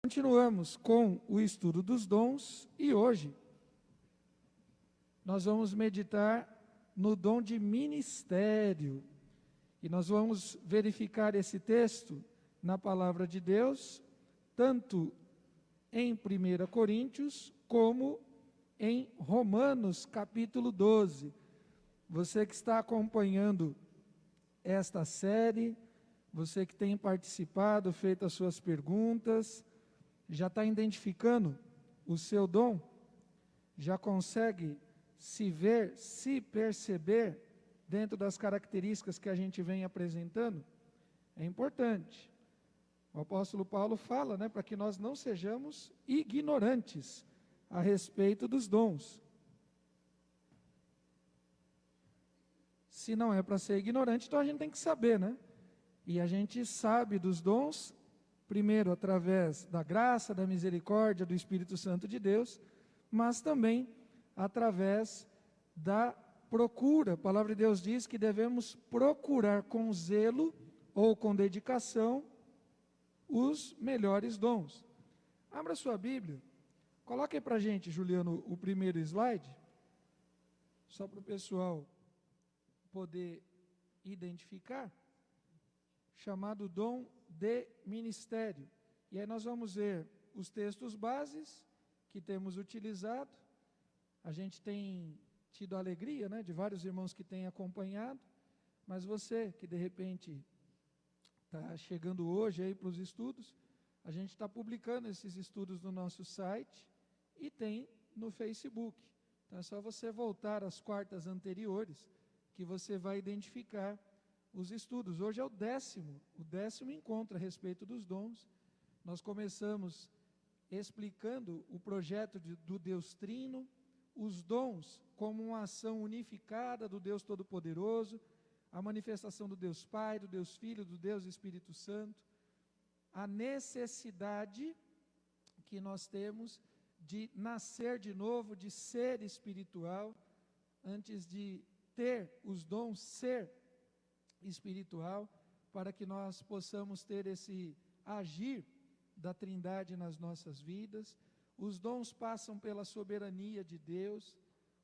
Continuamos com o estudo dos dons e hoje nós vamos meditar no dom de ministério. E nós vamos verificar esse texto na palavra de Deus, tanto em 1 Coríntios como em Romanos capítulo 12. Você que está acompanhando esta série, você que tem participado, feito as suas perguntas, já está identificando o seu dom? Já consegue se ver, se perceber dentro das características que a gente vem apresentando? É importante. O apóstolo Paulo fala, para que nós não sejamos ignorantes a respeito dos dons. Se não é para ser ignorante, então a gente tem que saber, E a gente sabe dos dons, primeiro através da graça, da misericórdia, do Espírito Santo de Deus, mas também através da procura. A palavra de Deus diz que devemos procurar com zelo ou com dedicação os melhores dons. Abra sua Bíblia, coloque aí para a gente, Juliano, o primeiro slide, só para o pessoal poder identificar, chamado dom de ministério. E aí nós vamos ver os textos bases que temos utilizado. A gente tem tido a alegria, de vários irmãos que têm acompanhado, mas você que de repente está chegando hoje aí para os estudos, a gente está publicando esses estudos no nosso site e tem no Facebook. Então é só você voltar às quartas anteriores que você vai identificar os estudos. Hoje é o décimo encontro a respeito dos dons. Nós começamos explicando o projeto do Deus Trino, os dons como uma ação unificada do Deus Todo-Poderoso, a manifestação do Deus Pai, do Deus Filho, do Deus Espírito Santo, a necessidade que nós temos de nascer de novo, de ser espiritual, antes de ter os dons, ser espiritual, para que nós possamos ter esse agir da Trindade nas nossas vidas. Os dons passam pela soberania de Deus,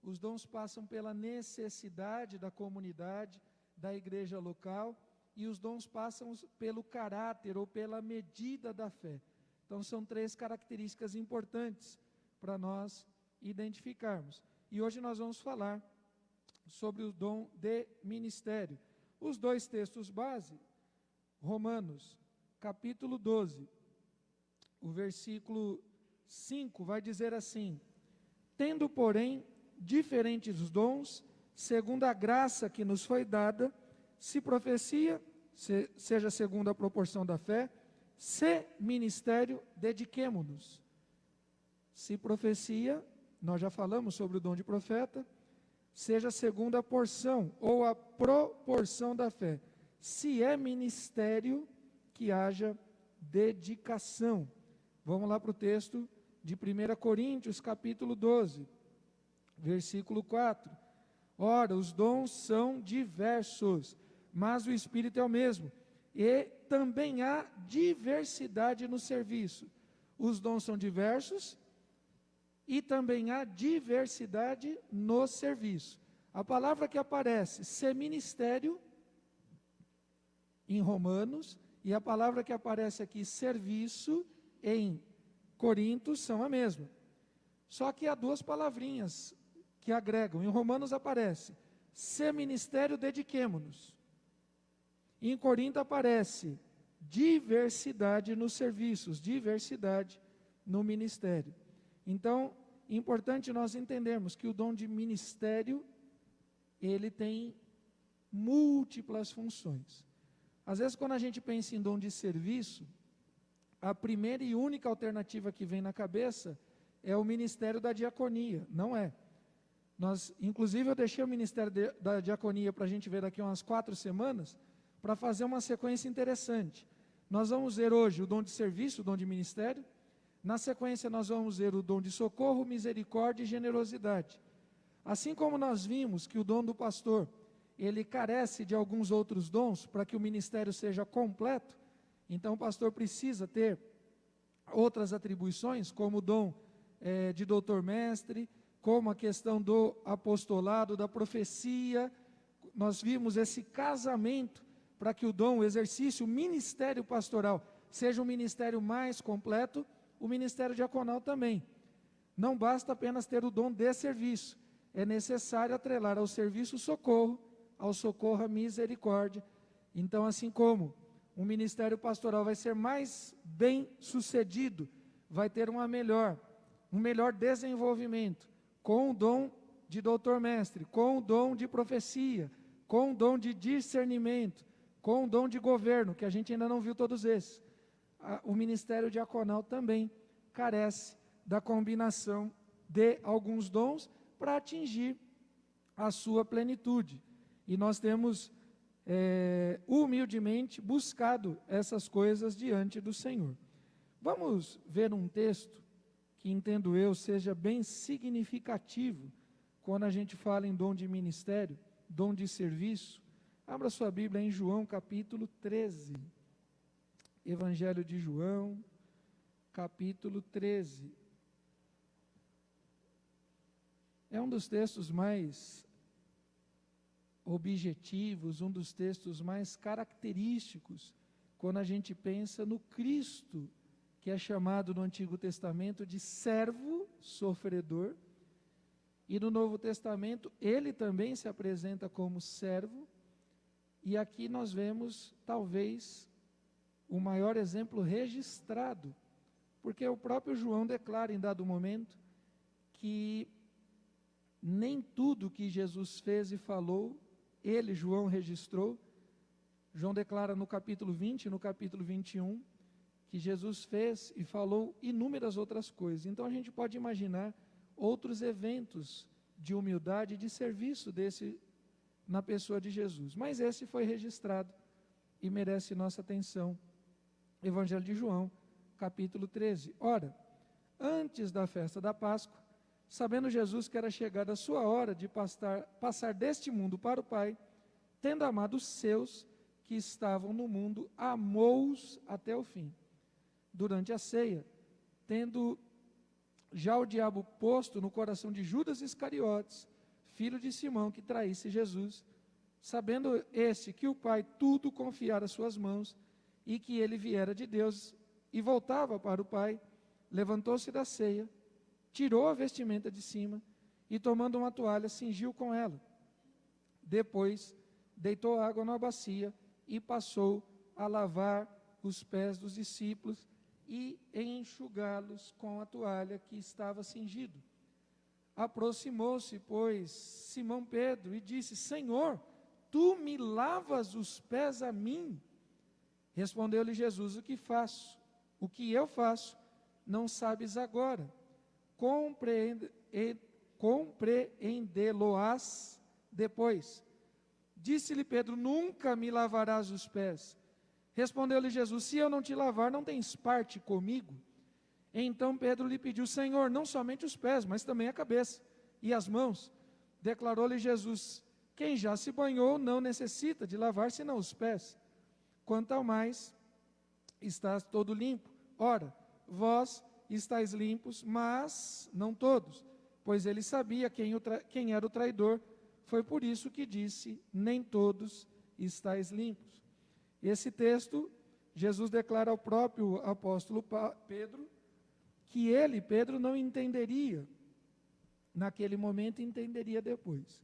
os dons passam pela necessidade da comunidade, da igreja local, e os dons passam pelo caráter ou pela medida da fé. Então são três características importantes para nós identificarmos. E hoje nós vamos falar sobre o dom de ministério. Os dois textos base, Romanos, capítulo 12, o versículo 5 vai dizer assim: tendo, porém, diferentes os dons, segundo a graça que nos foi dada, se profecia, seja segundo a proporção da fé, se ministério, dediquemo-nos. Se profecia, nós já falamos sobre o dom de profeta, seja segundo a porção ou a proporção da fé. Se é ministério, que haja dedicação. Vamos lá para o texto de 1 Coríntios, capítulo 12, versículo 4. Ora, os dons são diversos, mas o Espírito é o mesmo. E também há diversidade no serviço. Os dons são diversos e também há diversidade no serviço. A palavra que aparece, ser ministério, em Romanos, e a palavra que aparece aqui, serviço, em Coríntios, são a mesma. Só que há duas palavrinhas que agregam. Em Romanos aparece, ser ministério, dediquemo-nos. Em Corinto aparece, diversidade nos serviços, diversidade no ministério. Então, é importante nós entendermos que o dom de ministério, ele tem múltiplas funções. Às vezes, quando a gente pensa em dom de serviço, a primeira e única alternativa que vem na cabeça é o ministério da diaconia. Não é. Inclusive, eu deixei o ministério da diaconia para a gente ver daqui a umas 4 semanas, para fazer uma sequência interessante. Nós vamos ver hoje o dom de serviço, o dom de ministério. Na sequência, nós vamos ver o dom de socorro, misericórdia e generosidade. Assim como nós vimos que o dom do pastor, ele carece de alguns outros dons para que o ministério seja completo, então o pastor precisa ter outras atribuições, como o dom de doutor-mestre, como a questão do apostolado, da profecia. Nós vimos esse casamento para que o dom, o exercício, o ministério pastoral seja um ministério mais completo, o ministério diaconal também. Não basta apenas ter o dom de serviço, é necessário atrelar ao serviço o socorro, ao socorro a misericórdia. Então, assim como o ministério pastoral vai ser mais bem sucedido, vai ter um melhor desenvolvimento, com o dom de doutor-mestre, com o dom de profecia, com o dom de discernimento, com o dom de governo, que a gente ainda não viu todos esses. O ministério diaconal também carece da combinação de alguns dons para atingir a sua plenitude. E nós temos humildemente buscado essas coisas diante do Senhor. Vamos ver um texto que, entendo eu, seja bem significativo quando a gente fala em dom de ministério, dom de serviço. Abra sua Bíblia em João capítulo 13. Evangelho de João, capítulo 13. É um dos textos mais objetivos, um dos textos mais característicos, quando a gente pensa no Cristo, que é chamado no Antigo Testamento de servo sofredor, e no Novo Testamento ele também se apresenta como servo, e aqui nós vemos talvez o maior exemplo registrado, porque o próprio João declara em dado momento que nem tudo que Jesus fez e falou, ele, João, registrou. João declara no capítulo 20 e no capítulo 21, que Jesus fez e falou inúmeras outras coisas. Então a gente pode imaginar outros eventos de humildade e de serviço na pessoa de Jesus. Mas esse foi registrado e merece nossa atenção. Evangelho de João, capítulo 13. Ora, antes da festa da Páscoa, sabendo Jesus que era chegada a sua hora de passar deste mundo para o Pai, tendo amado os seus que estavam no mundo, amou-os até o fim. Durante a ceia, tendo já o diabo posto no coração de Judas Iscariotes, filho de Simão, que traísse Jesus, sabendo este que o Pai tudo confiara às suas mãos, e que ele viera de Deus, e voltava para o Pai, levantou-se da ceia, tirou a vestimenta de cima, e tomando uma toalha, cingiu com ela. Depois, deitou água na bacia, e passou a lavar os pés dos discípulos, e enxugá-los com a toalha que estava cingido. Aproximou-se, pois, Simão Pedro, e disse: Senhor, tu me lavas os pés a mim? Respondeu-lhe Jesus: o que eu faço, não sabes agora. Compreendê-lo-ás depois. Disse-lhe Pedro: nunca me lavarás os pés. Respondeu-lhe Jesus: se eu não te lavar, não tens parte comigo. Então Pedro lhe pediu: Senhor, não somente os pés, mas também a cabeça e as mãos. Declarou-lhe Jesus: quem já se banhou não necessita de lavar senão os pés. Quanto ao mais, estás todo limpo. Ora, vós estáis limpos, mas não todos. Pois ele sabia quem era o traidor. Foi por isso que disse: nem todos estáis limpos. Esse texto, Jesus declara ao próprio apóstolo Pedro, que ele, Pedro, não entenderia naquele momento, entenderia depois.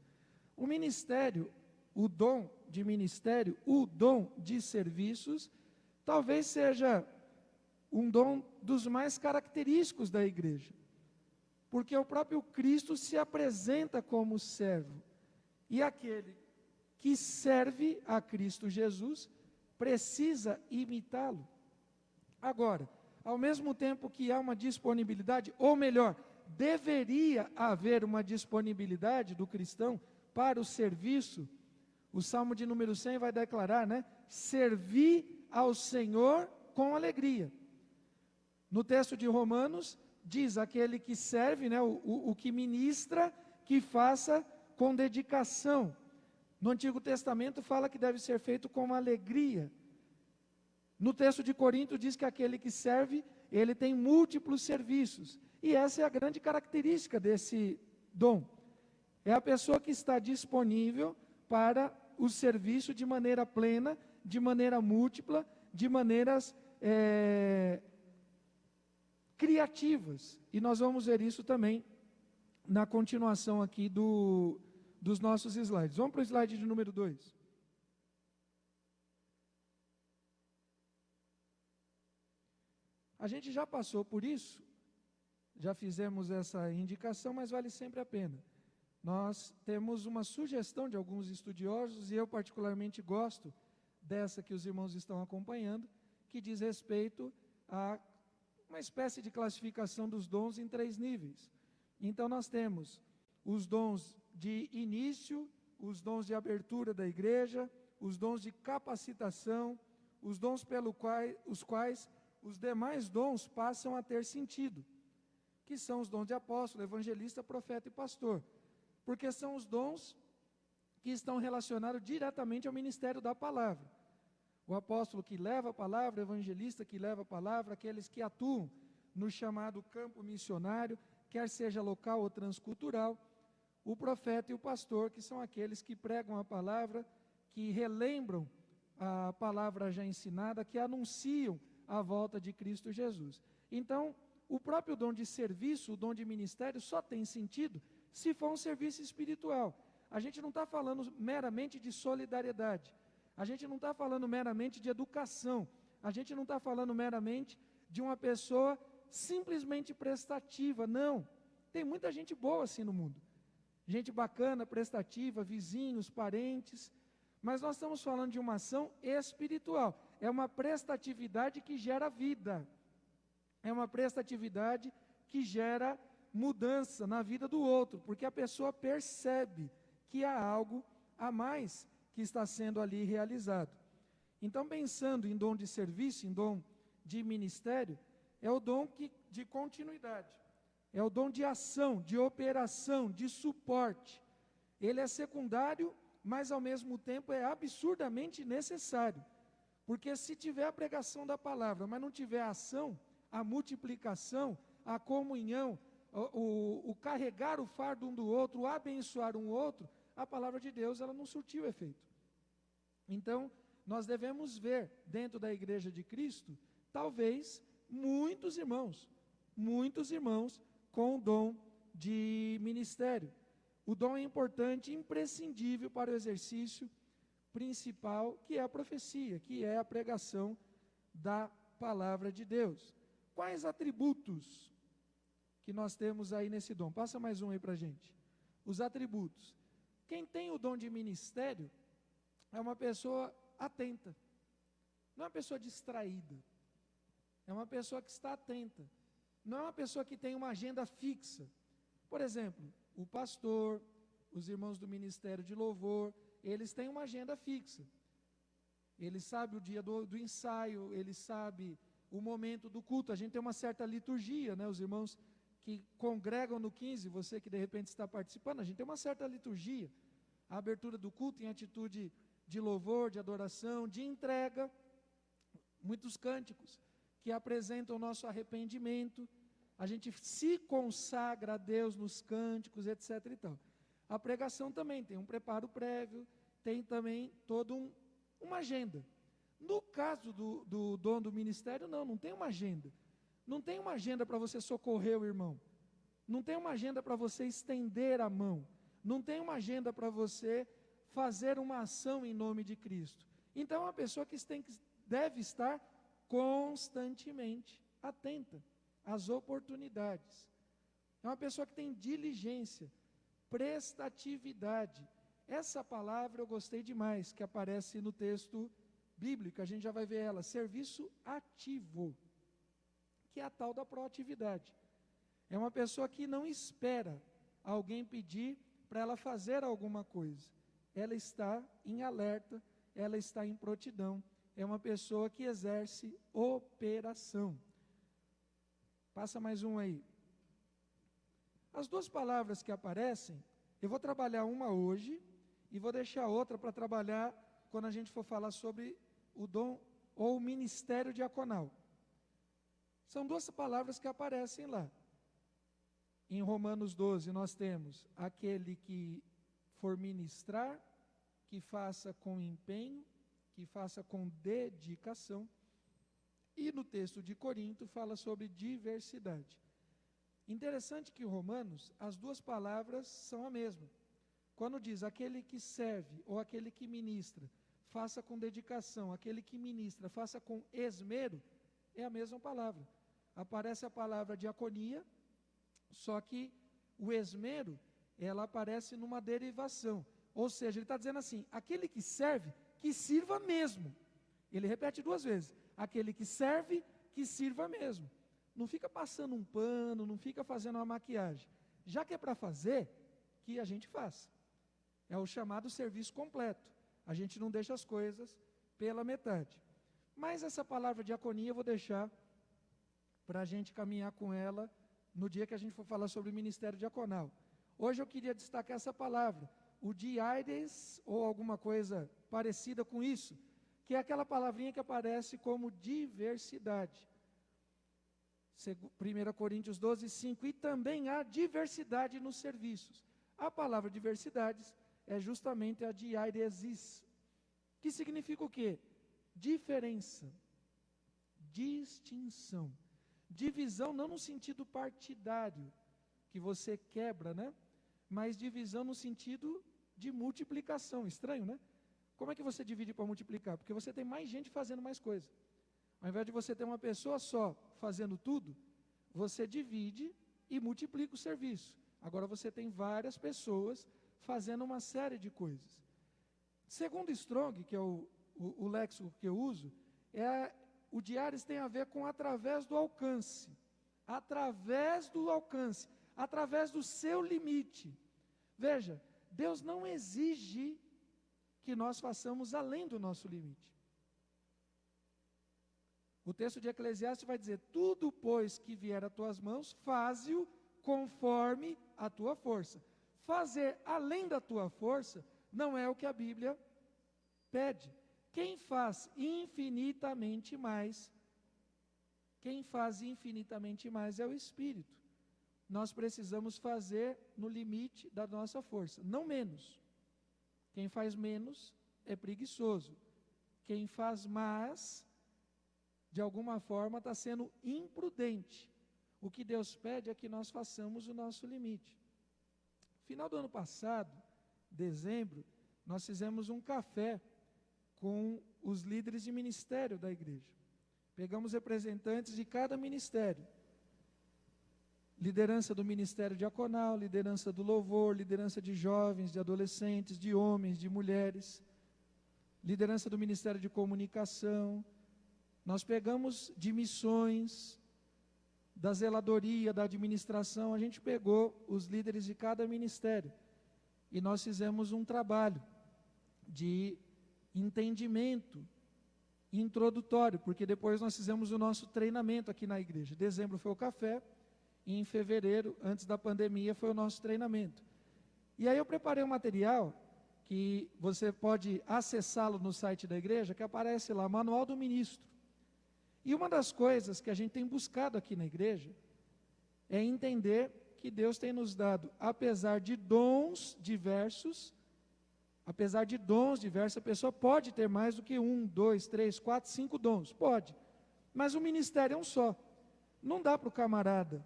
O ministério, o dom de ministério, o dom de serviços, talvez seja um dom dos mais característicos da igreja, porque o próprio Cristo se apresenta como servo, e aquele que serve a Cristo Jesus precisa imitá-lo. Agora, ao mesmo tempo que há uma disponibilidade, ou melhor, deveria haver uma disponibilidade do cristão para o serviço, o Salmo de número 100 vai declarar, servir ao Senhor com alegria. No texto de Romanos, diz aquele que serve, o que ministra, que faça com dedicação. No Antigo Testamento fala que deve ser feito com alegria. No texto de Corinto diz que aquele que serve, ele tem múltiplos serviços. E essa é a grande característica desse dom. É a pessoa que está disponível para o serviço de maneira plena, de maneira múltipla, de maneiras criativas. E nós vamos ver isso também na continuação aqui dos nossos slides. Vamos para o slide de número 2. A gente já passou por isso, já fizemos essa indicação, mas vale sempre a pena. Nós temos uma sugestão de alguns estudiosos, e eu particularmente gosto dessa que os irmãos estão acompanhando, que diz respeito a uma espécie de classificação dos dons em 3 níveis. Então nós temos os dons de início, os dons de abertura da igreja, os dons de capacitação, os dons os quais os demais dons passam a ter sentido, que são os dons de apóstolo, evangelista, profeta e pastor, porque são os dons que estão relacionados diretamente ao ministério da palavra. O apóstolo que leva a palavra, o evangelista que leva a palavra, aqueles que atuam no chamado campo missionário, quer seja local ou transcultural, o profeta e o pastor, que são aqueles que pregam a palavra, que relembram a palavra já ensinada, que anunciam a volta de Cristo Jesus. Então, o próprio dom de serviço, o dom de ministério, só tem sentido se for um serviço espiritual. A gente não está falando meramente de solidariedade, a gente não está falando meramente de educação, a gente não está falando meramente de uma pessoa simplesmente prestativa, não. Tem muita gente boa assim no mundo, gente bacana, prestativa, vizinhos, parentes, mas nós estamos falando de uma ação espiritual, é uma prestatividade que gera vida, é uma prestatividade que gera mudança na vida do outro, porque a pessoa percebe que há algo a mais que está sendo ali realizado. Então, pensando em dom de serviço, em dom de ministério, é o dom de continuidade, é o dom de ação, de operação, de suporte. Ele é secundário, mas ao mesmo tempo é absurdamente necessário, porque se tiver a pregação da palavra, mas não tiver a ação, a multiplicação, a comunhão, o carregar o fardo um do outro, o abençoar um outro, a palavra de Deus ela não surtiu efeito. Então, nós devemos ver dentro da igreja de Cristo, talvez, muitos irmãos com o dom de ministério. O dom é importante, imprescindível para o exercício principal, que é a profecia, que é a pregação da palavra de Deus. Quais atributos que nós temos aí nesse dom? Passa mais um aí para a gente. Os atributos. Quem tem o dom de ministério é uma pessoa atenta, não é uma pessoa distraída, é uma pessoa que está atenta, não é uma pessoa que tem uma agenda fixa. Por exemplo, o pastor, os irmãos do ministério de louvor, eles têm uma agenda fixa, ele sabe o dia do ensaio, ele sabe o momento do culto, a gente tem uma certa liturgia, né? Os irmãos que congregam no 15, você que de repente está participando, a gente tem uma certa liturgia, a abertura do culto em atitude de louvor, de adoração, de entrega, muitos cânticos que apresentam o nosso arrependimento, a gente se consagra a Deus nos cânticos, etc. e tal. A pregação também tem um preparo prévio, tem também toda uma agenda. No caso do dom do ministério, não tem uma agenda. Não tem uma agenda para você socorrer o irmão. Não tem uma agenda para você estender a mão. Não tem uma agenda para você fazer uma ação em nome de Cristo. Então, é uma pessoa que deve estar constantemente atenta às oportunidades. É uma pessoa que tem diligência, prestatividade. Essa palavra eu gostei demais, que aparece no texto bíblico, a gente já vai ver ela, serviço ativo, que é a tal da proatividade. É uma pessoa que não espera alguém pedir para ela fazer alguma coisa. Ela está em alerta, ela está em prontidão. É uma pessoa que exerce operação. Passa mais um aí. As duas palavras que aparecem, eu vou trabalhar uma hoje e vou deixar outra para trabalhar quando a gente for falar sobre o dom ou ministério diaconal. São duas palavras que aparecem lá. Em Romanos 12 nós temos aquele que for ministrar, que faça com empenho, que faça com dedicação. E no texto de Corinto fala sobre diversidade. Interessante que em Romanos as duas palavras são a mesma. Quando diz aquele que serve ou aquele que ministra, faça com dedicação, aquele que ministra, faça com esmero, é a mesma palavra. Aparece a palavra diaconia, só que o esmero, ela aparece numa derivação. Ou seja, ele está dizendo assim, aquele que serve, que sirva mesmo. Ele repete duas vezes, aquele que serve, que sirva mesmo. Não fica passando um pano, não fica fazendo uma maquiagem. Já que é para fazer, que a gente faça. É o chamado serviço completo. A gente não deixa as coisas pela metade. Mas essa palavra diaconia eu vou deixar para a gente caminhar com ela no dia que a gente for falar sobre o ministério diaconal. Hoje eu queria destacar essa palavra, o diaides, ou alguma coisa parecida com isso, que é aquela palavrinha que aparece como diversidade. 1 Coríntios 12, 5, e também há diversidade nos serviços. A palavra diversidades é justamente a diairesis, que significa o quê? Diferença, distinção, divisão não no sentido partidário, que você quebra, né? Mas divisão no sentido de multiplicação. Estranho, né? Como é que você divide para multiplicar? Porque você tem mais gente fazendo mais coisa. Ao invés de você ter uma pessoa só fazendo tudo, você divide e multiplica o serviço. Agora você tem várias pessoas fazendo uma série de coisas. Segundo Strong, que é o léxico que eu uso, o diares tem a ver com através do alcance. Através do alcance. Através do seu limite. Veja, Deus não exige que nós façamos além do nosso limite. O texto de Eclesiastes vai dizer, tudo, pois, que vier às tuas mãos, faze-o conforme a tua força. Fazer além da tua força não é o que a Bíblia pede. Quem faz infinitamente mais é o Espírito. Nós precisamos fazer no limite da nossa força, não menos. Quem faz menos é preguiçoso. Quem faz mais, de alguma forma, está sendo imprudente. O que Deus pede é que nós façamos o nosso limite. Final do ano passado, dezembro, nós fizemos um café com os líderes de ministério da igreja. Pegamos representantes de cada ministério. Liderança do ministério diaconal, liderança do louvor, liderança de jovens, de adolescentes, de homens, de mulheres, liderança do ministério de comunicação. Nós pegamos de missões, da zeladoria, da administração, a gente pegou os líderes de cada ministério e nós fizemos um trabalho de entendimento introdutório, porque depois nós fizemos o nosso treinamento aqui na igreja. Dezembro foi o café, e em fevereiro, antes da pandemia, foi o nosso treinamento. E aí eu preparei um material que você pode acessá-lo no site da igreja, que aparece lá, Manual do Ministro. E uma das coisas que a gente tem buscado aqui na igreja é entender que Deus tem nos dado, apesar de dons diversos, a pessoa pode ter mais do que 1, 2, 3, 4, 5 dons, pode, mas o ministério é um só. Não dá para o camarada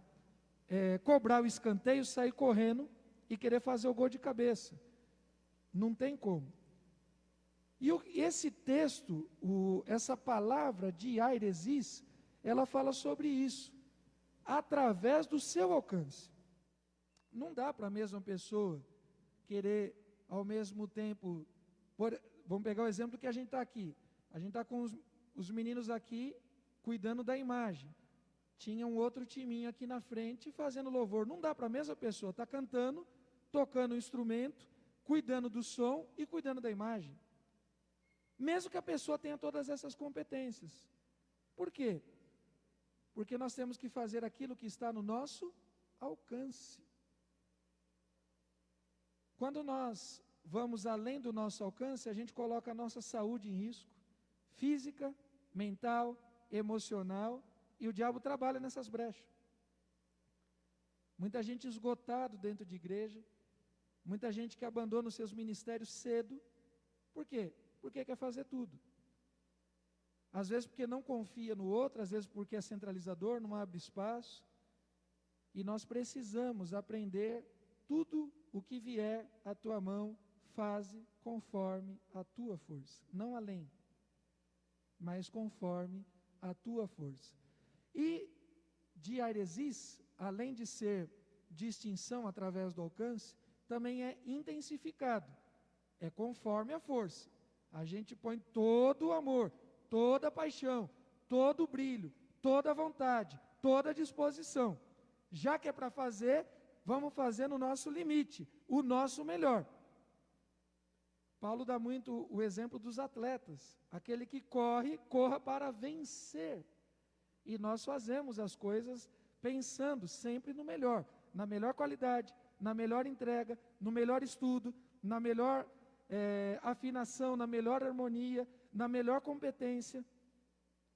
cobrar o escanteio, sair correndo e querer fazer o gol de cabeça. Não tem como. E esse texto, essa palavra diairesis, ela fala sobre isso, através do seu alcance. Não dá para a mesma pessoa querer, ao mesmo tempo, vamos pegar o exemplo que a gente está aqui. A gente está com os meninos aqui, cuidando da imagem. Tinha um outro timinho aqui na frente, fazendo louvor. Não dá para a mesma pessoa estar cantando, tocando o instrumento, cuidando do som e cuidando da imagem. Mesmo que a pessoa tenha todas essas competências. Por quê? Porque nós temos que fazer aquilo que está no nosso alcance. Quando nós vamos além do nosso alcance, a gente coloca a nossa saúde em risco, física mental, emocional, e o diabo trabalha nessas brechas. Muita gente esgotado dentro de igreja, muita gente que abandona os seus ministérios cedo. Por quê? Porque quer fazer tudo. Às vezes porque não confia no outro, às vezes porque é centralizador, não abre espaço. E nós precisamos aprender tudo o que vier à tua mão, faze conforme a tua força. Não além, mas conforme a tua força. E diaresis, além de ser distinção através do alcance, também é intensificado. É conforme a força. A gente põe todo o amor, toda a paixão, todo o brilho, toda a vontade, toda a disposição. Já que é para fazer, vamos fazer no nosso limite, o nosso melhor. Paulo dá muito o exemplo dos atletas. Aquele que corre, corra para vencer. E nós fazemos as coisas pensando sempre no melhor, na melhor qualidade, na melhor entrega, no melhor estudo, na melhor afinação, na melhor harmonia, na melhor competência.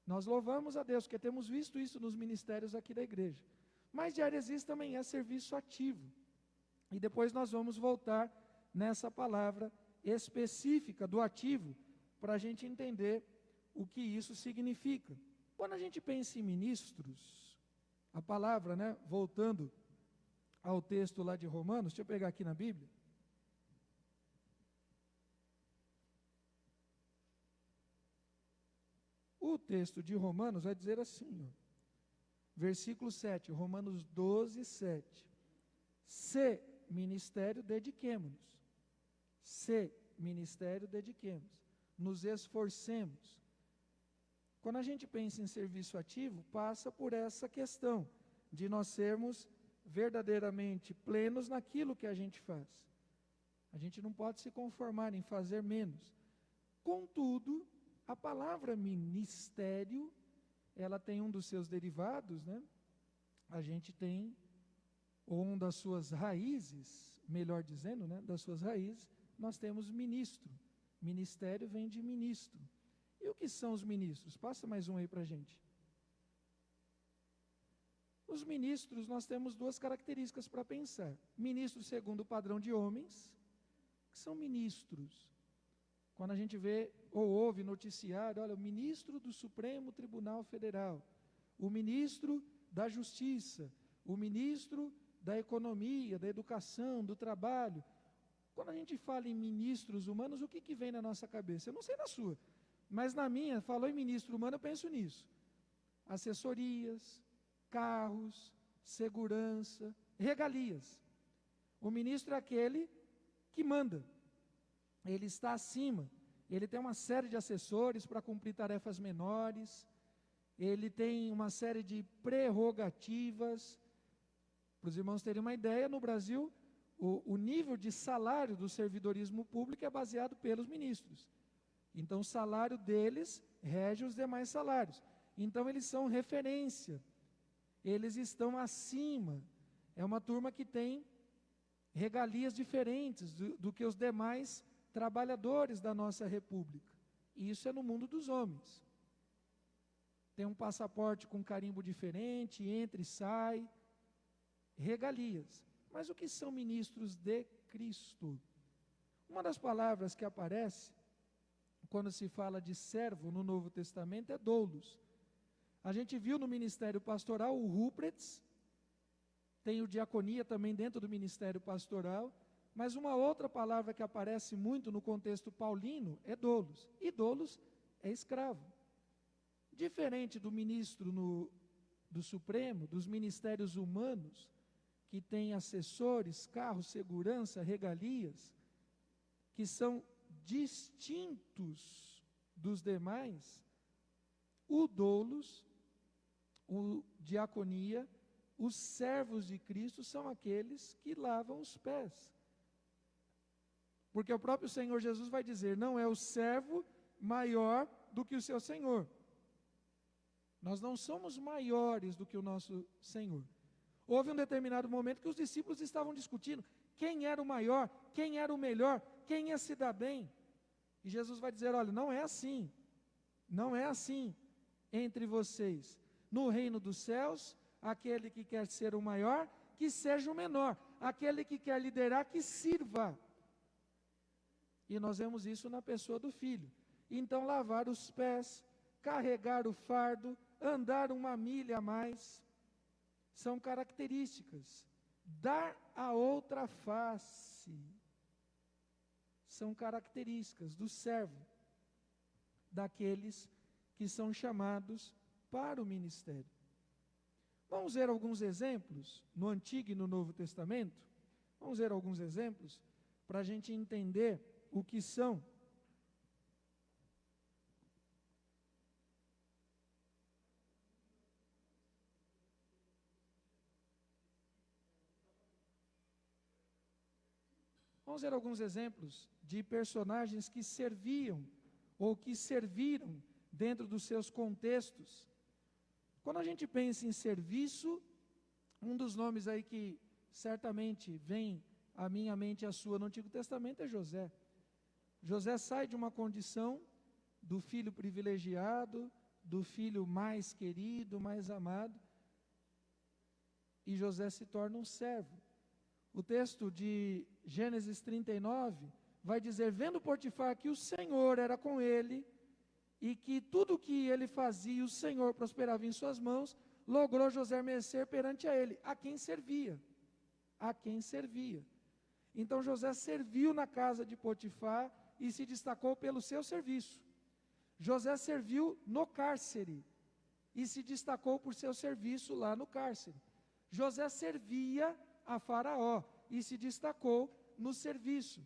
Nós louvamos a Deus, porque temos visto isso nos ministérios aqui da igreja. Mas diaresis também é serviço ativo. E depois nós vamos voltar nessa palavra específica do ativo, para a gente entender o que isso significa. Quando a gente pensa em ministros, a palavra, voltando ao texto lá de Romanos, deixa eu pegar aqui na Bíblia. O texto de Romanos vai dizer assim, versículo 7, Romanos 12, 7. Se ministério, dediquemo-nos. Se ministério, dediquemos. Nos esforcemos. Quando a gente pensa em serviço ativo, passa por essa questão de nós sermos verdadeiramente plenos naquilo que a gente faz. A gente não pode se conformar em fazer menos. Contudo, a palavra ministério, ela tem um dos seus derivados, A gente tem, ou uma das suas raízes, melhor dizendo, das suas raízes, nós temos ministro. Ministério vem de ministro. E o que são os ministros? Passa mais um aí para a gente. Os ministros, nós temos duas características para pensar. Ministros segundo o padrão de homens, que são ministros. Quando a gente vê ou ouve noticiário, olha, o ministro do Supremo Tribunal Federal, o ministro da Justiça, o ministro da Economia, da Educação, do Trabalho. Quando a gente fala em ministros humanos, o que vem na nossa cabeça? Eu não sei na sua, mas na minha, falou em ministro humano, eu penso nisso. Assessorias, carros, segurança, regalias. O ministro é aquele que manda. Ele está acima, ele tem uma série de assessores para cumprir tarefas menores, ele tem uma série de prerrogativas. Para os irmãos terem uma ideia, no Brasil, o nível de salário do servidorismo público é baseado pelos ministros. Então o salário deles rege os demais salários. Então eles são referência, eles estão acima. É uma turma que tem regalias diferentes do que os demais trabalhadores da nossa república. E isso é no mundo dos homens. Tem um passaporte com carimbo diferente, entra e sai, regalias. Mas o que são ministros de Cristo? Uma das palavras que aparece quando se fala de servo no Novo Testamento é doulos. A gente viu no ministério pastoral o rupretes, tem o diaconia também dentro do ministério pastoral, mas uma outra palavra que aparece muito no contexto paulino é doulos. E doulos é escravo. Diferente do ministro do Supremo, dos ministérios humanos, que tem assessores, carros, segurança, regalias, que são distintos dos demais, o doulos, o diaconia, os servos de Cristo são aqueles que lavam os pés. Porque o próprio Senhor Jesus vai dizer, não é o servo maior do que o seu Senhor. Nós não somos maiores do que o nosso Senhor. Houve um determinado momento que os discípulos estavam discutindo quem era o maior, quem era o melhor, quem ia se dar bem. E Jesus vai dizer, olha, não é assim, não é assim. entre vocês no reino dos céus, aquele que quer ser o maior, que seja o menor, aquele que quer liderar, que sirva. E nós vemos isso na pessoa do filho. Então, lavar os pés, carregar o fardo, andar uma milha a mais, são características. Dar a outra face, são características do servo, daqueles que são chamados para o ministério. Vamos ver alguns exemplos no Antigo e no Novo Testamento? Vamos ver alguns exemplos para a gente entender o que são. Vamos ver alguns exemplos de personagens que serviam ou que serviram dentro dos seus contextos. Quando a gente pensa em serviço, um dos nomes aí que certamente vem à minha mente e à sua no Antigo Testamento é José. José sai de uma condição do filho privilegiado, do filho mais querido, mais amado, e José se torna um servo. O texto de Gênesis 39 vai dizer, vendo Potifar que o Senhor era com ele, e que tudo o que ele fazia, o Senhor prosperava em suas mãos, logrou José merecer perante a ele, a quem servia. A quem servia. Então José serviu na casa de Potifar e se destacou pelo seu serviço. José serviu no cárcere e se destacou por seu serviço lá no cárcere. José servia a Faraó e se destacou no serviço.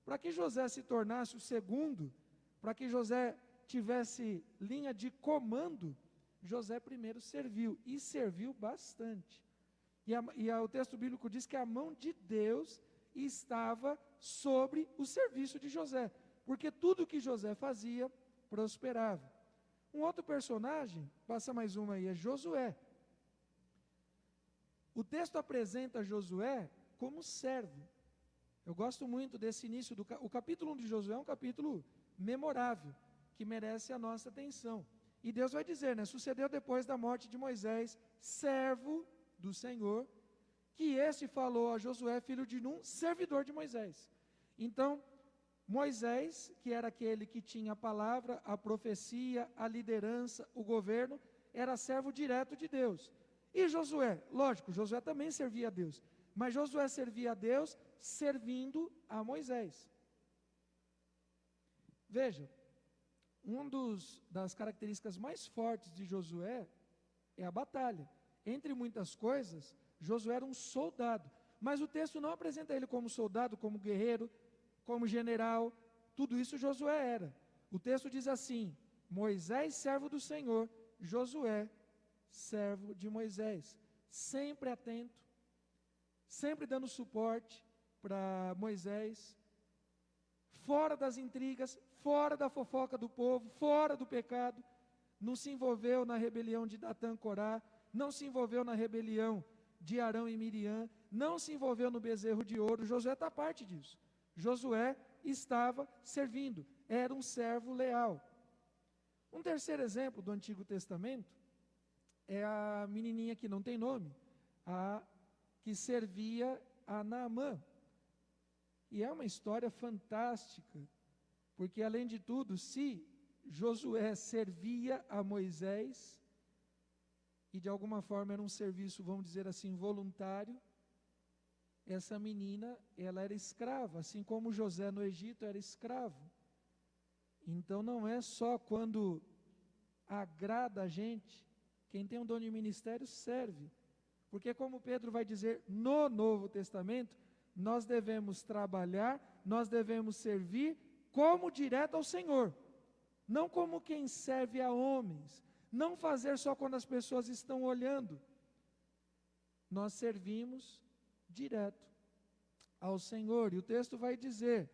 Para que José se tornasse o segundo, para que José tivesse linha de comando, José primeiro serviu, e serviu bastante. O texto bíblico diz que a mão de Deus estava sobre o serviço de José, porque tudo que José fazia, prosperava. Um outro personagem, passa mais uma aí, é Josué. O texto apresenta Josué como servo. Eu gosto muito desse início, o capítulo 1 de Josué é um capítulo memorável, que merece a nossa atenção. E Deus vai dizer, sucedeu depois da morte de Moisés, servo do Senhor, que este falou a Josué, filho de Num, servidor de Moisés. Então, Moisés, que era aquele que tinha a palavra, a profecia, a liderança, o governo, era servo direto de Deus. E Josué, lógico, Josué também servia a Deus, mas Josué servia a Deus servindo a Moisés. Veja, uma das características mais fortes de Josué é a batalha. Entre muitas coisas, Josué era um soldado, mas o texto não apresenta ele como soldado, como guerreiro, como general, tudo isso Josué era. O texto diz assim, Moisés, servo do Senhor, Josué, servo de Moisés, sempre atento, sempre dando suporte para Moisés, fora das intrigas, fora da fofoca do povo, fora do pecado, não se envolveu na rebelião de Datã e Corá, não se envolveu na rebelião de Arão e Miriam, não se envolveu no bezerro de ouro. Josué está parte disso. Josué estava servindo, era um servo leal. Um terceiro exemplo do Antigo Testamento é a menininha que não tem nome, a que servia a Naamã. E é uma história fantástica, porque além de tudo, se Josué servia a Moisés, e de alguma forma era um serviço, vamos dizer assim, voluntário, essa menina, ela era escrava, assim como José no Egito era escravo. Então não é só quando agrada a gente, quem tem um dom de ministério serve, porque como Pedro vai dizer no Novo Testamento, nós devemos trabalhar, nós devemos servir como direto ao Senhor, não como quem serve a homens, não fazer só quando as pessoas estão olhando. Nós servimos direto ao Senhor, e o texto vai dizer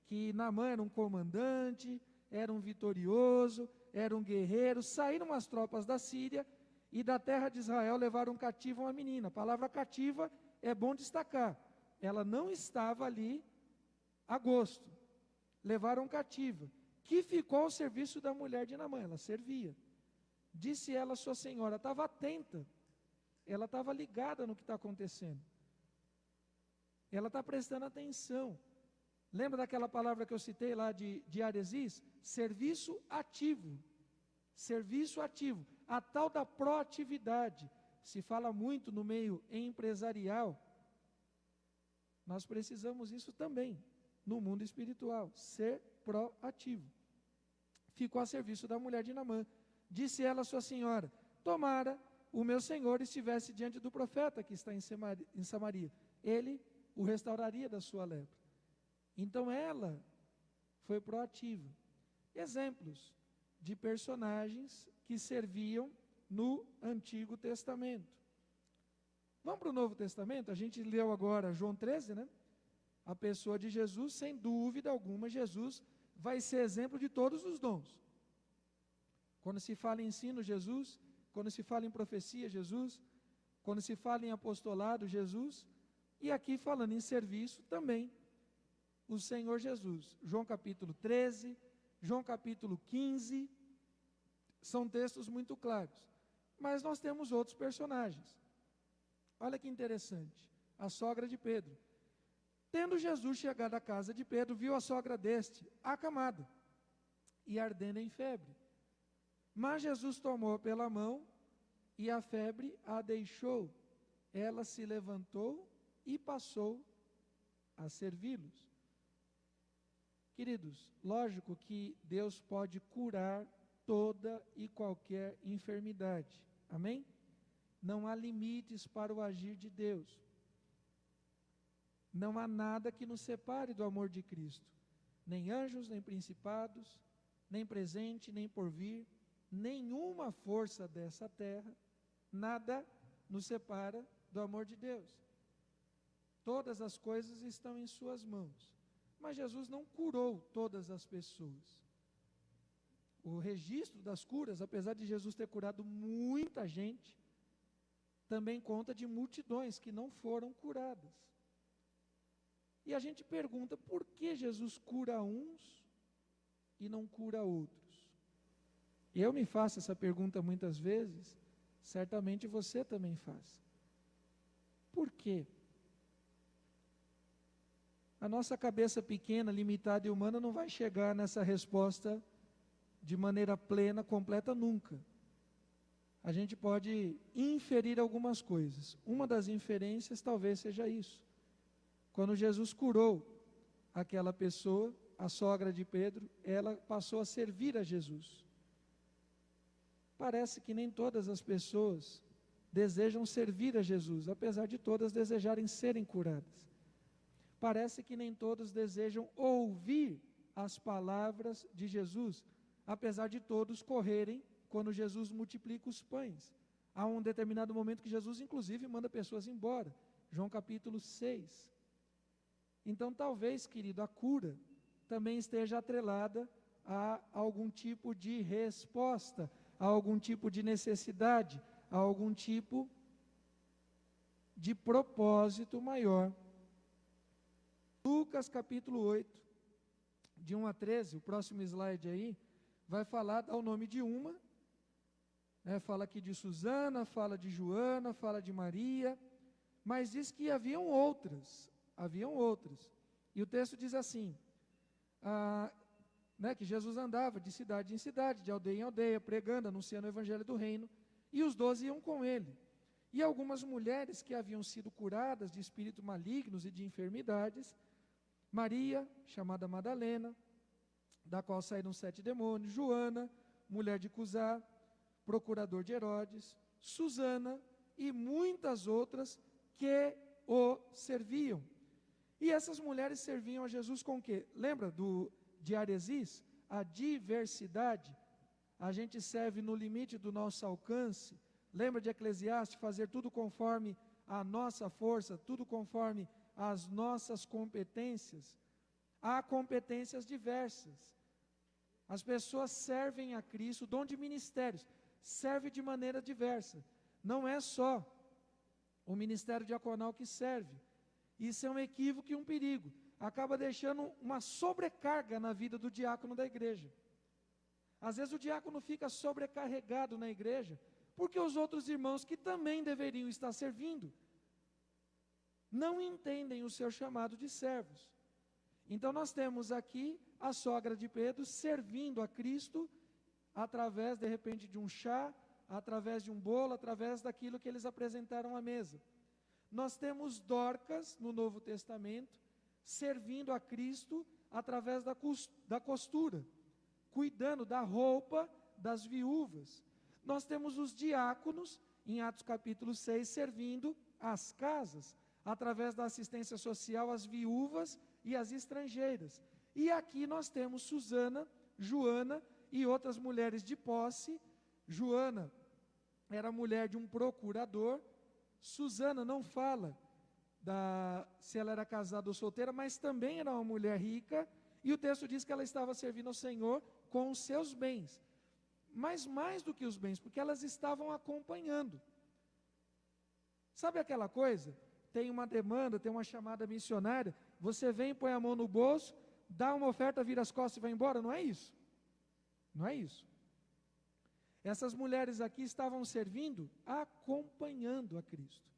que Naamã era um comandante, era um vitorioso, era um guerreiro, saíram as tropas da Síria e da terra de Israel levaram cativo uma menina. A palavra cativa é bom destacar, ela não estava ali a gosto, levaram cativa, que ficou ao serviço da mulher de Naamã, ela servia. Disse ela à sua senhora, estava atenta, ela estava ligada no que está acontecendo. Ela está prestando atenção. Lembra daquela palavra que eu citei lá de Aresis? Serviço ativo. Serviço ativo. A tal da proatividade. Se fala muito no meio empresarial. Nós precisamos isso também, no mundo espiritual. Ser proativo. Ficou a serviço da mulher de Naamã. Disse ela à sua senhora, tomara o meu senhor estivesse diante do profeta que está em Samaria. Ele o restauraria da sua lepra. Então ela foi proativa. Exemplos de personagens que serviam no Antigo Testamento. Vamos para o Novo Testamento? A gente leu agora João 13, né? A pessoa de Jesus, sem dúvida alguma, Jesus vai ser exemplo de todos os dons. Quando se fala em ensino, Jesus. Quando se fala em profecia, Jesus. Quando se fala em apostolado, Jesus. E aqui falando em serviço, também o Senhor Jesus. João capítulo 13, João capítulo 15, são textos muito claros. Mas nós temos outros personagens. Olha que interessante, a sogra de Pedro. Tendo Jesus chegado à casa de Pedro, viu a sogra deste, acamada, e ardendo em febre. Mas Jesus tomou pela mão, e a febre a deixou. Ela se levantou e passou a servi-los. Queridos, lógico que Deus pode curar toda e qualquer enfermidade. Amém? Não há limites para o agir de Deus. Não há nada que nos separe do amor de Cristo. Nem anjos, nem principados, nem presente, nem porvir, nenhuma força dessa terra, nada nos separa do amor de Deus. Todas as coisas estão em suas mãos. Mas Jesus não curou todas as pessoas. O registro das curas, apesar de Jesus ter curado muita gente, também conta de multidões que não foram curadas. E a gente pergunta, por que Jesus cura uns e não cura outros? Eu me faço essa pergunta muitas vezes, certamente você também faz. Por quê? A nossa cabeça pequena, limitada e humana não vai chegar nessa resposta de maneira plena, completa, nunca. A gente pode inferir algumas coisas. Uma das inferências talvez seja isso. Quando Jesus curou aquela pessoa, a sogra de Pedro, ela passou a servir a Jesus. Parece que nem todas as pessoas desejam servir a Jesus, apesar de todas desejarem serem curadas. Parece que nem todos desejam ouvir as palavras de Jesus, apesar de todos correrem quando Jesus multiplica os pães. Há um determinado momento que Jesus, inclusive, manda pessoas embora. João capítulo 6. Então, talvez, querido, a cura também esteja atrelada a algum tipo de resposta, a algum tipo de necessidade, a algum tipo de propósito maior. Lucas capítulo 8, de 1 a 13, o próximo slide aí, vai falar ao nome de uma, fala aqui de Susana, fala de Joana, fala de Maria, mas diz que haviam outras. E o texto diz assim, que Jesus andava de cidade em cidade, de aldeia em aldeia, pregando, anunciando o evangelho do reino, e os 12 iam com ele. E algumas mulheres que haviam sido curadas de espíritos malignos e de enfermidades, Maria, chamada Madalena, da qual saíram 7 demônios, Joana, mulher de Cusá, procurador de Herodes, Susana e muitas outras que o serviam. E essas mulheres serviam a Jesus com o quê? Lembra de Aresis? A diversidade. A gente serve no limite do nosso alcance. Lembra de Eclesiastes? Fazer tudo conforme a nossa força, tudo conforme as nossas competências. Há competências diversas. As pessoas servem a Cristo, o dom de ministérios, serve de maneira diversa. Não é só o ministério diaconal que serve. Isso é um equívoco e um perigo. Acaba deixando uma sobrecarga na vida do diácono da igreja. Às vezes o diácono fica sobrecarregado na igreja, porque os outros irmãos que também deveriam estar servindo, não entendem o seu chamado de servos. Então nós temos aqui a sogra de Pedro servindo a Cristo, através de repente de um chá, através de um bolo, através daquilo que eles apresentaram à mesa. Nós temos Dorcas, no Novo Testamento, servindo a Cristo através da costura, cuidando da roupa das viúvas. Nós temos os diáconos, em Atos capítulo 6, servindo as casas, através da assistência social às viúvas e às estrangeiras. E aqui nós temos Susana, Joana e outras mulheres de posse. Joana era mulher de um procurador. Susana não fala se ela era casada ou solteira, mas também era uma mulher rica, e o texto diz que ela estava servindo ao Senhor com os seus bens, mas mais do que os bens, porque elas estavam acompanhando. Sabe aquela coisa? Tem uma demanda, tem uma chamada missionária, você vem, põe a mão no bolso, dá uma oferta, vira as costas e vai embora, não é isso? Não é isso. Essas mulheres aqui estavam servindo, acompanhando a Cristo.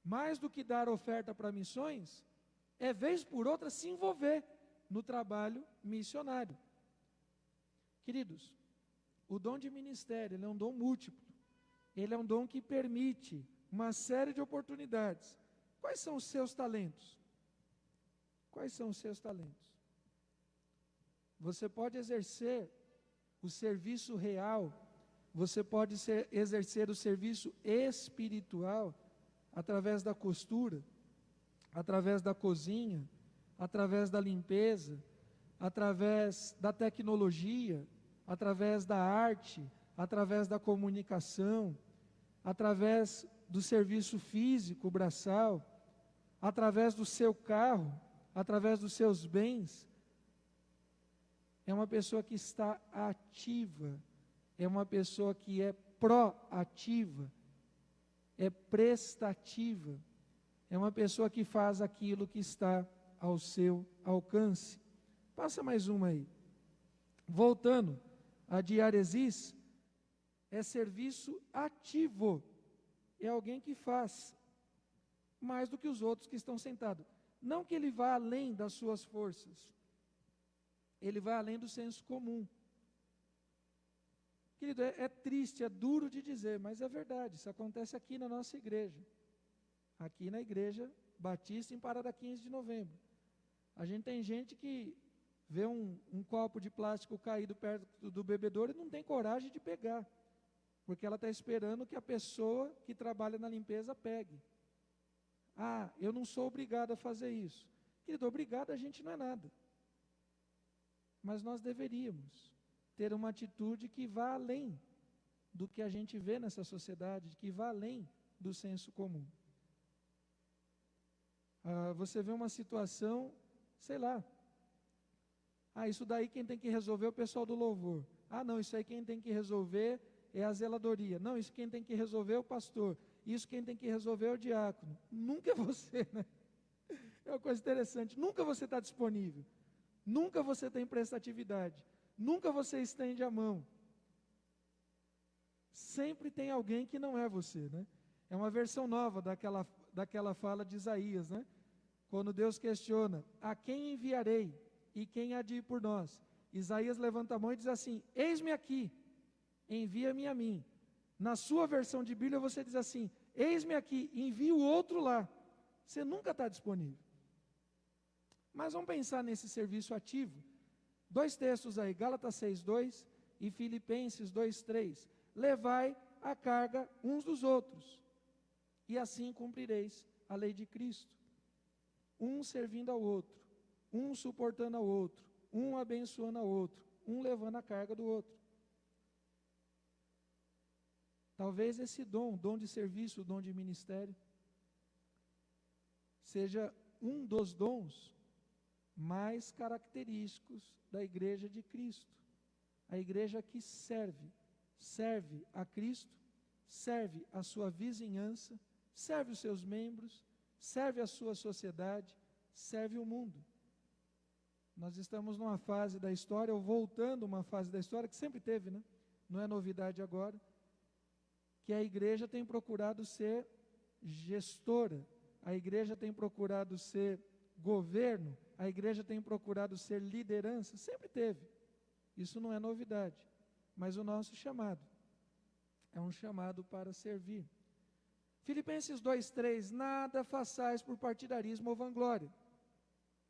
Mais do que dar oferta para missões, é vez por outra se envolver no trabalho missionário. Queridos, o dom de ministério, ele é um dom múltiplo. Ele é um dom que permite uma série de oportunidades. Quais são os seus talentos? Quais são os seus talentos? Você pode exercer o serviço real, você pode exercer o serviço espiritual através da costura, através da cozinha, através da limpeza, através da tecnologia, através da arte, através da comunicação, através do serviço físico, braçal, através do seu carro, através dos seus bens. É uma pessoa que está ativa, é uma pessoa que é proativa, é prestativa, é uma pessoa que faz aquilo que está ao seu alcance. Passa mais uma aí. Voltando, a diaresis é serviço ativo, é alguém que faz mais do que os outros que estão sentados. Não que ele vá além das suas forças, ele vai além do senso comum. Querido, é triste, é duro de dizer, mas é verdade, isso acontece aqui na nossa igreja. Aqui na igreja Batista em Parada 15 de novembro. A gente tem gente que vê um copo de plástico caído perto do bebedouro e não tem coragem de pegar, porque ela está esperando que a pessoa que trabalha na limpeza pegue. Ah, eu não sou obrigado a fazer isso. Querido, obrigado a gente não é nada. Mas nós deveríamos ter uma atitude que vá além do que a gente vê nessa sociedade, que vá além do senso comum. Você vê uma situação, sei lá, isso daí quem tem que resolver é o pessoal do louvor. Não, isso aí quem tem que resolver é a zeladoria. Não, isso quem tem que resolver é o pastor. Isso quem tem que resolver é o diácono. Nunca é você, né? É uma coisa interessante, nunca você está disponível. Nunca você tem prestatividade. Nunca você estende a mão. Sempre tem alguém que não é você, né? É uma versão nova daquela fala de Isaías, né? Quando Deus questiona, a quem enviarei e quem há de ir por nós? Isaías levanta a mão e diz assim, eis-me aqui, envia-me a mim. Na sua versão de Bíblia você diz assim, eis-me aqui, envia o outro lá. Você nunca está disponível. Mas vamos pensar nesse serviço ativo. 2 textos aí, Gálatas 6:2 e Filipenses 2:3. Levai a carga uns dos outros, e assim cumprireis a lei de Cristo. Um servindo ao outro, um suportando ao outro, um abençoando ao outro, um levando a carga do outro. Talvez esse dom de serviço, o dom de ministério, seja um dos dons mais característicos da igreja de Cristo. A igreja que serve a Cristo, serve a sua vizinhança, serve os seus membros, serve a sua sociedade, serve o mundo. Nós estamos numa fase da história, ou voltando uma fase da história que sempre teve, né? Não é novidade agora, que a igreja tem procurado ser gestora, a igreja tem procurado ser governo, a igreja tem procurado ser liderança, sempre teve. Isso não é novidade, mas o nosso chamado é um chamado para servir. Filipenses 2:3, nada façais por partidarismo ou vanglória,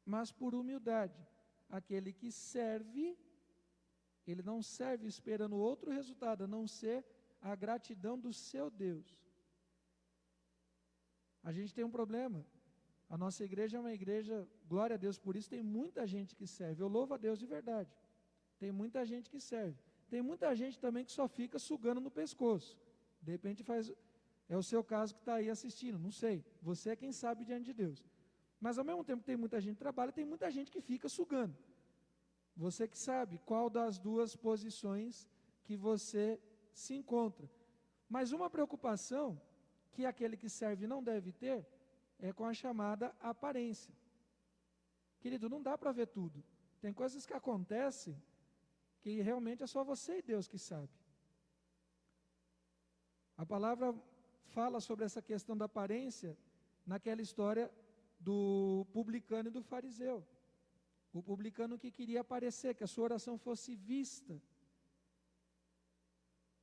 mas por humildade. Aquele que serve, ele não serve esperando outro resultado, a não ser a gratidão do seu Deus. A gente tem um problema, a nossa igreja é uma igreja, glória a Deus por isso, tem muita gente que serve, eu louvo a Deus de verdade, tem muita gente que serve, tem muita gente também que só fica sugando no pescoço, de repente é o seu caso que está aí assistindo, não sei, você é quem sabe diante de Deus, mas ao mesmo tempo que tem muita gente que trabalha, tem muita gente que fica sugando, você que sabe qual das duas posições que você se encontra, mas uma preocupação que aquele que serve não deve ter, é com a chamada aparência. Querido, não dá para ver tudo. Tem coisas que acontecem que realmente é só você e Deus que sabe. A palavra fala sobre essa questão da aparência naquela história do publicano e do fariseu. O publicano que queria aparecer, que a sua oração fosse vista.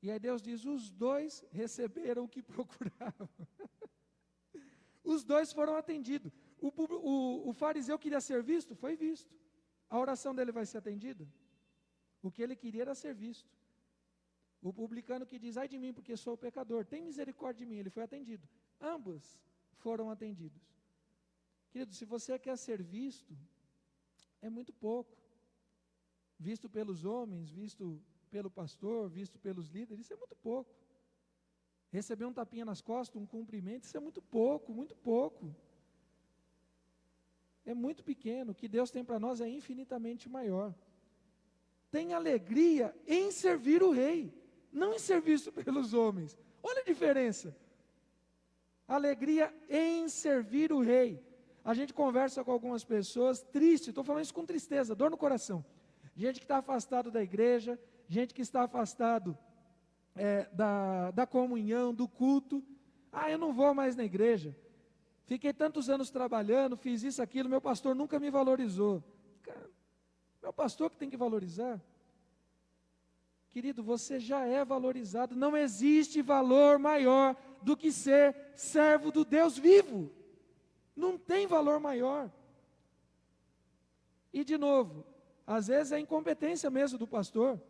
E aí Deus diz, os dois receberam o que procuravam. Os dois foram atendidos. O fariseu queria ser visto, foi visto. A oração dele vai ser atendida? O que ele queria era ser visto. O publicano que diz, ai de mim porque sou pecador, tem misericórdia de mim, ele foi atendido. Ambos foram atendidos. Querido, se você quer ser visto, é muito pouco. Visto pelos homens, visto pelo pastor, visto pelos líderes, isso é muito pouco. Receber um tapinha nas costas, um cumprimento, isso é muito pouco, muito pouco. É muito pequeno, o que Deus tem para nós é infinitamente maior. Tem alegria em servir o rei, não em ser visto pelos homens. Olha a diferença. Alegria em servir o rei. A gente conversa com algumas pessoas, triste, estou falando isso com tristeza, dor no coração. Gente que está afastado da igreja, gente que está afastado da comunhão, do culto. Eu não vou mais na igreja. Fiquei tantos anos trabalhando, fiz isso, aquilo, meu pastor nunca me valorizou. Cara, meu pastor que tem que valorizar. Querido, você já é valorizado. Não existe valor maior do que ser servo do Deus vivo. Não tem valor maior. E de novo, às vezes é a incompetência mesmo do pastor,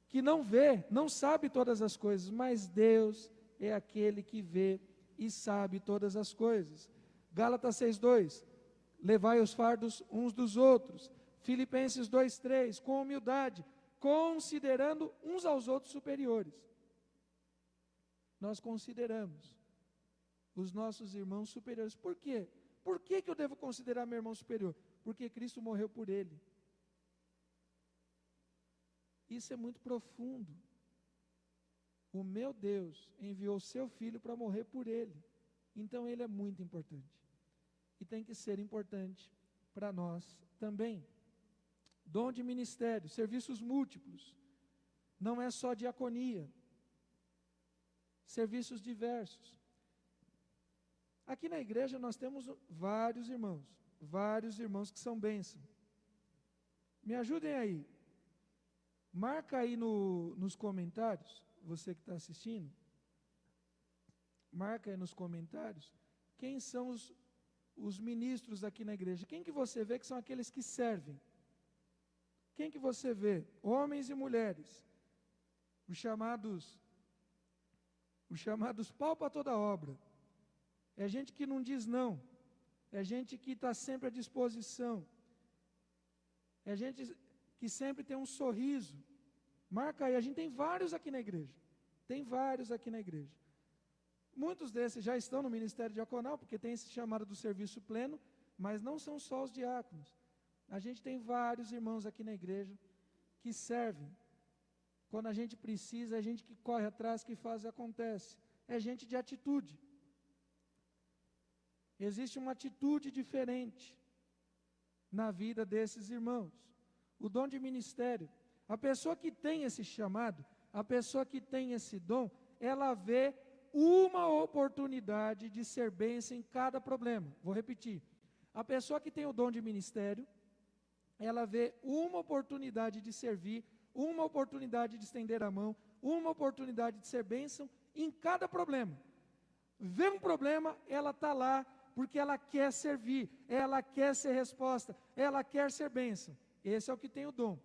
que não vê, não sabe todas as coisas, mas Deus é aquele que vê e sabe todas as coisas. Gálatas 6:2, levai os fardos uns dos outros. Filipenses 2:3, com humildade, considerando uns aos outros superiores. Nós consideramos os nossos irmãos superiores. Por quê? Por que eu devo considerar meu irmão superior? Porque Cristo morreu por ele. Isso é muito profundo. O meu Deus enviou seu Filho para morrer por ele. Então ele é muito importante. E tem que ser importante para nós também. Dom de ministério, serviços múltiplos. Não é só diaconia. Serviços diversos. Aqui na igreja nós temos vários irmãos que são bênção. Me ajudem aí. Marca aí nos comentários, você que está assistindo, marca aí nos comentários, quem são os ministros aqui na igreja, quem que você vê que são aqueles que servem, quem que você vê, homens e mulheres, os chamados pau para toda obra, é gente que não diz não, é gente que está sempre à disposição, é gente que sempre tem um sorriso. Marca aí, a gente tem vários aqui na igreja. Muitos desses já estão no ministério diaconal, porque tem esse chamado do serviço pleno, mas não são só os diáconos. A gente tem vários irmãos aqui na igreja que servem. Quando a gente precisa, é gente que corre atrás, que faz e acontece. É gente de atitude. Existe uma atitude diferente. na vida desses irmãos. O dom de ministério. A pessoa que tem esse chamado, a pessoa que tem esse dom, ela vê uma oportunidade de ser bênção em cada problema. Vou repetir. A pessoa que tem o dom de ministério, ela vê uma oportunidade de servir, uma oportunidade de estender a mão, uma oportunidade de ser bênção em cada problema. Vê um problema, ela está lá porque ela quer servir, ela quer ser resposta, ela quer ser bênção. Esse é o que tem o dom.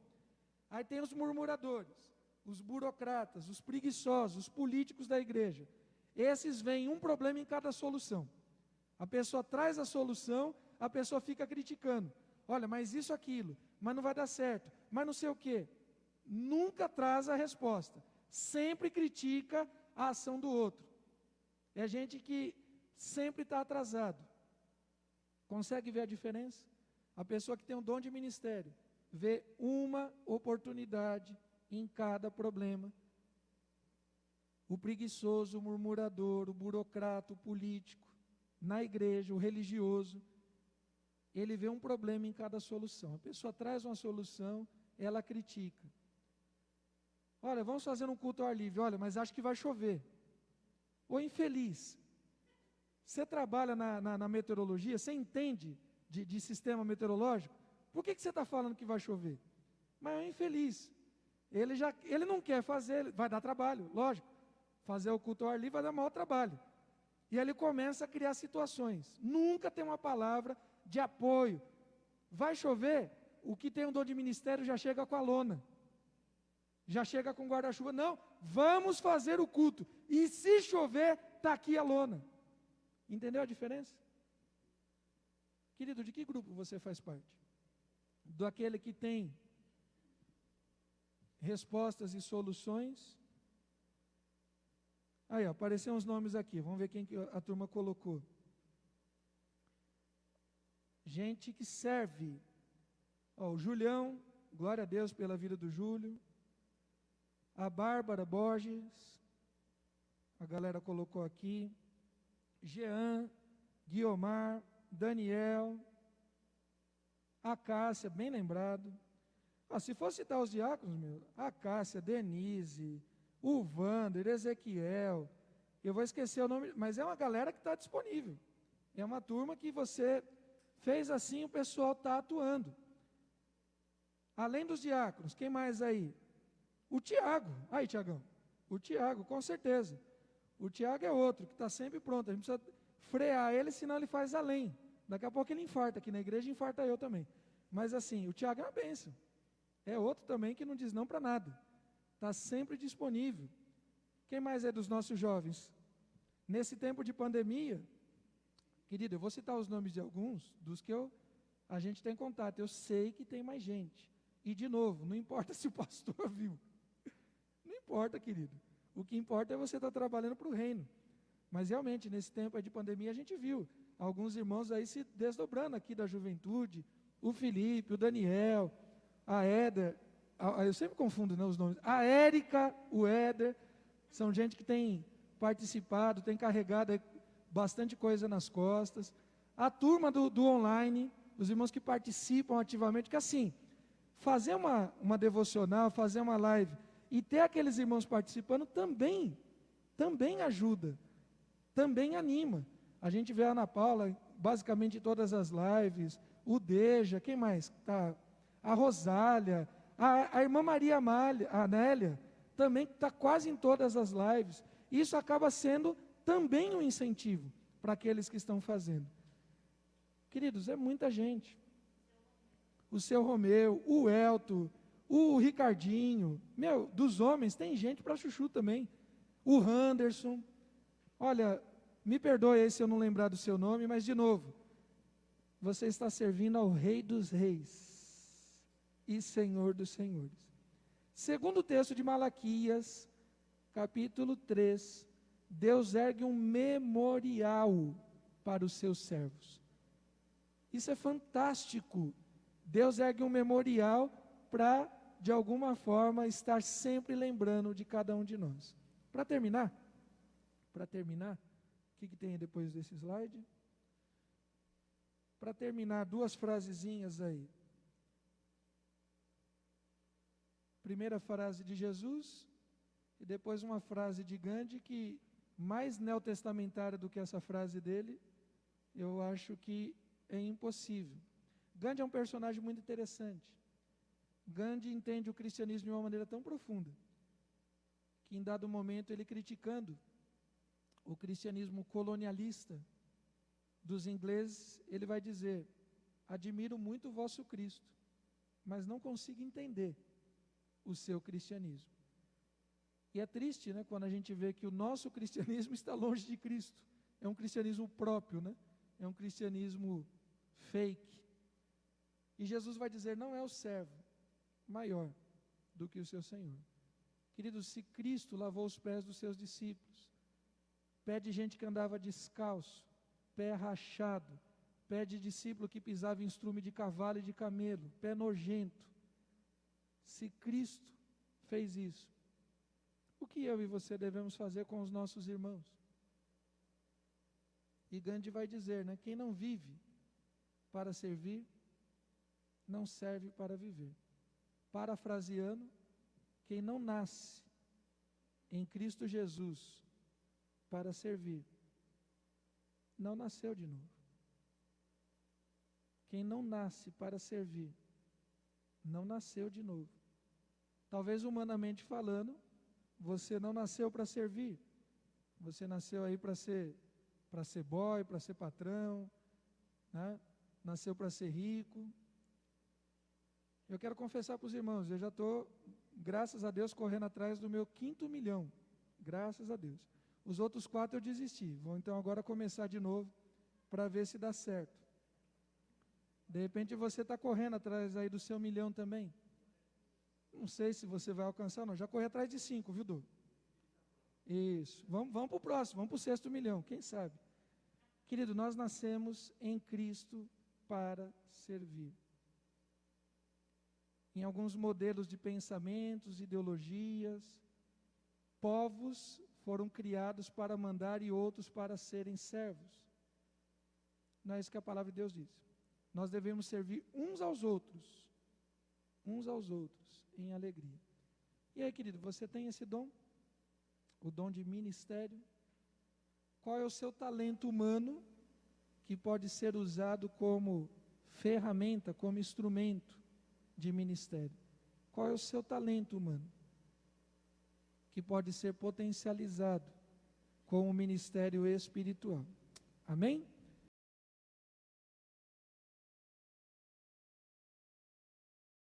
Aí tem os murmuradores, os burocratas, os preguiçosos, os políticos da igreja. Esses veem um problema em cada solução. A pessoa traz a solução, a pessoa fica criticando. Olha, mas isso, aquilo, mas não vai dar certo, mas não sei o quê. Nunca traz a resposta. Sempre critica a ação do outro. É gente que sempre está atrasado. Consegue ver a diferença? A pessoa que tem um dom de ministério vê uma oportunidade em cada problema. O preguiçoso, o murmurador, o burocrata, o político, na igreja, o religioso, ele vê um problema em cada solução. A pessoa traz uma solução, ela critica. Olha, vamos fazer um culto ao ar livre. Olha, mas acho que vai chover. Ô infeliz, você trabalha na meteorologia, você entende de sistema meteorológico? Por que você está falando que vai chover? Mas é um infeliz. Ele não quer fazer, vai dar trabalho, lógico. Fazer o culto ao ar livre vai dar maior trabalho. E aí ele começa a criar situações. Nunca tem uma palavra de apoio. Vai chover, o que tem um dom de ministério já chega com a lona. Já chega com guarda-chuva. Não, vamos fazer o culto. E se chover, está aqui a lona. Entendeu a diferença? Querido, de que grupo você faz parte? Do aquele que tem respostas e soluções? Aí, ó, apareceram os nomes aqui. Vamos ver quem que a turma colocou. Gente que serve. Ó, o Julião, glória a Deus pela vida do Júlio. A Bárbara Borges, a galera colocou aqui. Jean, Guiomar, Daniel, a Cássia, bem lembrado. Se for citar os diáconos, a Cássia, Denise, o Wander, Ezequiel, eu vou esquecer o nome, mas é uma galera que está disponível. É uma turma que você fez assim, o pessoal está atuando. Além dos diáconos, quem mais aí? O Tiago. Aí, Tiagão. O Tiago, com certeza. O Tiago é outro, que está sempre pronto. A gente precisa frear ele, senão ele faz além. Daqui a pouco ele infarta. Aqui na igreja infarta eu também. Mas assim, o Tiago é uma bênção. É outro também que não diz não para nada. Está sempre disponível. Quem mais é dos nossos jovens? Nesse tempo de pandemia, querido, eu vou citar os nomes de alguns, dos que a gente tem contato. Eu sei que tem mais gente. E de novo, não importa se o pastor viu. Não importa, querido. O que importa é você estar trabalhando para o reino. Mas realmente, nesse tempo de pandemia, a gente viu alguns irmãos aí se desdobrando aqui da juventude. O Felipe, o Daniel, a Éder, eu sempre confundo, né, os nomes. A Érica, o Éder, são gente que tem participado, tem carregado bastante coisa nas costas. A turma do online, os irmãos que participam ativamente, que assim, fazer uma devocional, fazer uma live e ter aqueles irmãos participando também ajuda, também anima. A gente vê a Ana Paula, basicamente em todas as lives, o Deja, quem mais? Tá? A Rosália, a irmã Maria Amália, a Nélia, também está quase em todas as lives. Isso acaba sendo também um incentivo para aqueles que estão fazendo. Queridos, é muita gente. O seu Romeu, o Elton, o Ricardinho, dos homens tem gente para chuchu também. O Anderson, olha, me perdoe aí se eu não lembrar do seu nome, mas de novo, você está servindo ao Rei dos Reis e Senhor dos Senhores. Segundo o texto de Malaquias, capítulo 3, Deus ergue um memorial para os seus servos. Isso é fantástico. Deus ergue um memorial para, de alguma forma, estar sempre lembrando de cada um de nós. Para terminar, o que tem depois desse slide? Para terminar, duas frasezinhas aí. Primeira frase de Jesus e depois uma frase de Gandhi que, mais neotestamentária do que essa frase dele, eu acho que é impossível. Gandhi é um personagem muito interessante. Gandhi entende o cristianismo de uma maneira tão profunda que em dado momento ele, criticando o cristianismo colonialista dos ingleses, ele vai dizer: admiro muito o vosso Cristo, mas não consigo entender o seu cristianismo. E é triste, né, quando a gente vê que o nosso cristianismo está longe de Cristo. É um cristianismo próprio, né? É um cristianismo fake. E Jesus vai dizer: não é o servo maior do que o seu Senhor. Queridos, se Cristo lavou os pés dos seus discípulos, pé de gente que andava descalço, pé rachado, pé de discípulo que pisava em estrume de cavalo e de camelo, pé nojento. Se Cristo fez isso, o que eu e você devemos fazer com os nossos irmãos? E Gandhi vai dizer, né? Quem não vive para servir, não serve para viver. Parafraseando, quem não nasce em Cristo Jesus para servir, não nasceu de novo. Quem não nasce para servir, não nasceu de novo. Talvez humanamente falando, você não nasceu para servir. Você nasceu aí para ser boy, para ser patrão, né? Nasceu para ser rico. Eu quero confessar para os irmãos, eu já estou, graças a Deus, correndo atrás do meu 5º milhão. Graças a Deus. Os outros 4 eu desisti. Vou então agora começar de novo para ver se dá certo. De repente você está correndo atrás aí do seu 1 milhão também. Não sei se você vai alcançar ou não. Já corri atrás de 5, viu, Dô? Isso. Vamos para o próximo, vamos para o 6º milhão, quem sabe? Querido, nós nascemos em Cristo para servir. Em alguns modelos de pensamentos, ideologias, povos foram criados para mandar e outros para serem servos. Não é isso que a palavra de Deus diz. Nós devemos servir uns aos outros em alegria. E aí, querido, você tem esse dom? O dom de ministério? Qual é o seu talento humano que pode ser usado como ferramenta, como instrumento de ministério? Qual é o seu talento humano que pode ser potencializado com o ministério espiritual? Amém?